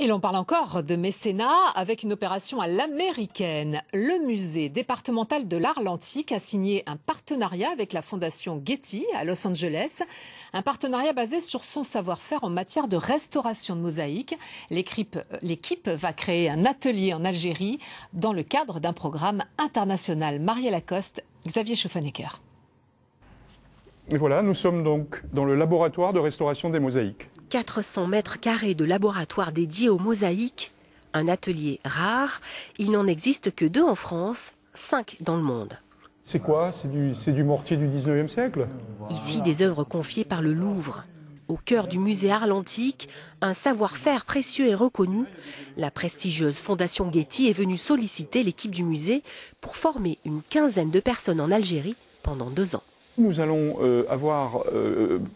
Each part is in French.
Et l'on parle encore de mécénat avec une opération à l'américaine. Le musée départemental de l'art antique a signé un partenariat avec la fondation Getty à Los Angeles. Un partenariat basé sur son savoir-faire en matière de restauration de mosaïques. L'équipe va créer un atelier en Algérie dans le cadre d'un programme international. Marielle Lacoste, Xavier Schoffanecker. Et voilà, nous sommes donc dans le laboratoire de restauration des mosaïques. 400 mètres carrés de laboratoire dédié aux mosaïques, un atelier rare. Il n'en existe que 2 en France, 5 dans le monde. C'est quoi? C'est du mortier du 19e siècle? Ici, des œuvres confiées par le Louvre. Au cœur du musée Arts antique, un savoir-faire précieux et reconnu. La prestigieuse fondation Getty est venue solliciter l'équipe du musée pour former une quinzaine de personnes en Algérie pendant 2 ans. Nous allons avoir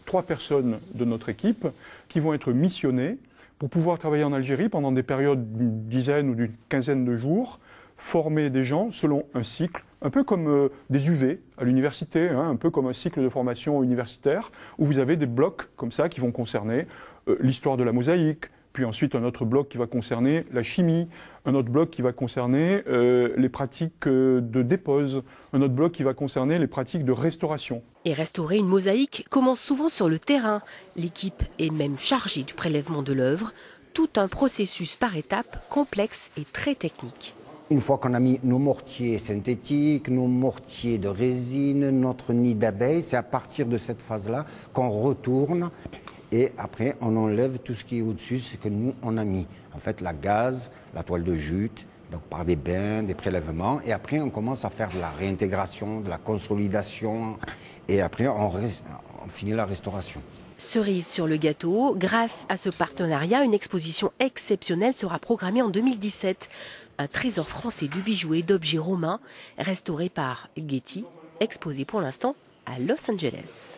3 personnes de notre équipe qui vont être missionnées pour pouvoir travailler en Algérie pendant des périodes d'une dizaine ou d'une quinzaine de jours, former des gens selon un cycle, un peu comme des UV à l'université, un peu comme un cycle de formation universitaire, où vous avez des blocs comme ça qui vont concerner l'histoire de la mosaïque, puis ensuite un autre bloc qui va concerner la chimie, un autre bloc qui va concerner les pratiques de dépose, un autre bloc qui va concerner les pratiques de restauration. Et restaurer une mosaïque commence souvent sur le terrain. L'équipe est même chargée du prélèvement de l'œuvre. Tout un processus par étapes, complexe et très technique. Une fois qu'on a mis nos mortiers synthétiques, nos mortiers de résine, notre nid d'abeilles, c'est à partir de cette phase-là qu'on retourne. Et après, on enlève tout ce qui est au-dessus, c'est que nous, on a mis. En fait, la gaze, la toile de jute, donc par des bains, des prélèvements. Et après, on commence à faire de la réintégration, de la consolidation. Et après, on finit la restauration. Cerise sur le gâteau, grâce à ce partenariat, une exposition exceptionnelle sera programmée en 2017. Un trésor français du bijou et d'objets romains, restauré par Getty, exposé pour l'instant à Los Angeles.